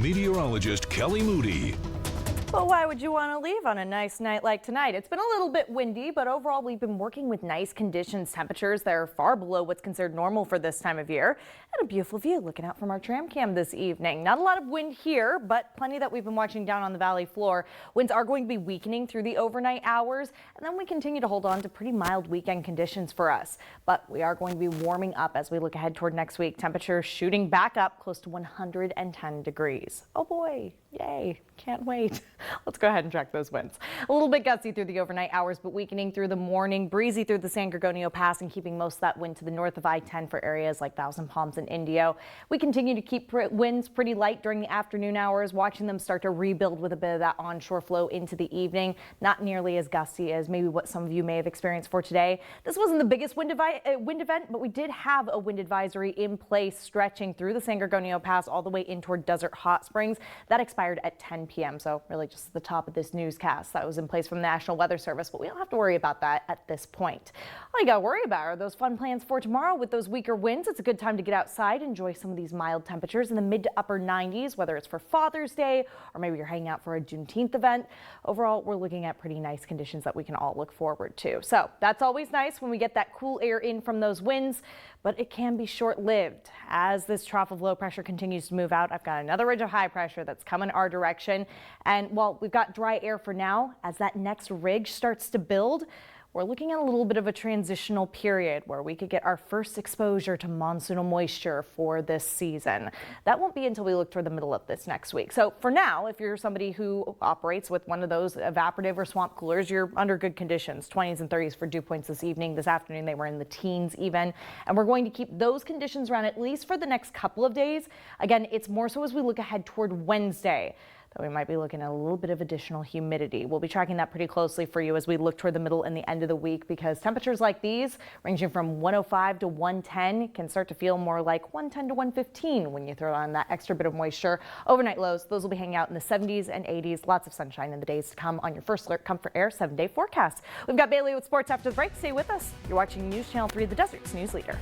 Meteorologist Kelly Moody. Well, why would you want to leave on a nice night like tonight? It's been a little bit windy, but overall we've been working with nice conditions, temperatures that are far below what's considered normal for this time of year, and a beautiful view looking out from our tram cam this evening. Not a lot of wind here, but plenty that we've been watching down on the valley floor. Winds are going to be weakening through the overnight hours, and then we continue to hold on to pretty mild weekend conditions for us. But we are going to be warming up as we look ahead toward next week. Temperatures shooting back up close to 110 degrees. Oh boy, yay, can't wait. Let's go ahead and check those winds. A little bit gusty through the overnight hours, but weakening through the morning. Breezy through the San Gorgonio Pass and keeping most of that wind to the north of I-10 for areas like Thousand Palms and Indio. We continue to keep winds pretty light during the afternoon hours, watching them start to rebuild with a bit of that onshore flow into the evening. Not nearly as gusty as maybe what some of you may have experienced for today. This wasn't the biggest wind event, but we did have a wind advisory in place stretching through the San Gorgonio Pass all the way in toward Desert Hot Springs. That expired at 10 p.m. So really just at the top of this newscast that was in place from the National Weather Service, but we don't have to worry about that at this point. All you got to worry about are those fun plans for tomorrow with those weaker winds. It's a good time to get outside, enjoy some of these mild temperatures in the mid to upper 90s, whether it's for Father's Day or maybe you're hanging out for a Juneteenth event. Overall, we're looking at pretty nice conditions that we can all look forward to. So that's always nice when we get that cool air in from those winds, but it can be short-lived. As this trough of low pressure continues to move out, I've got another ridge of high pressure that's coming our direction. And while we've got dry air for now, as that next ridge starts to build, we're looking at a little bit of a transitional period where we could get our first exposure to monsoonal moisture for this season. That won't be until we look toward the middle of this next week. So for now, if you're somebody who operates with one of those evaporative or swamp coolers, you're under good conditions. 20s and 30s for dew points this evening. This afternoon, they were in the teens even. And we're going to keep those conditions around at least for the next couple of days. Again, it's more so as we look ahead toward Wednesday that we might be looking at a little bit of additional humidity. We'll be tracking that pretty closely for you as we look toward the middle and the end of the week, because temperatures like these, ranging from 105 to 110, can start to feel more like 110 to 115 when you throw on that extra bit of moisture. Overnight lows, those will be hanging out in the 70s and 80s. Lots of sunshine in the days to come on your first alert Comfort Air 7-day forecast. We've got Bailey with sports after the break. Stay with us. You're watching News Channel 3, the Desert's news leader.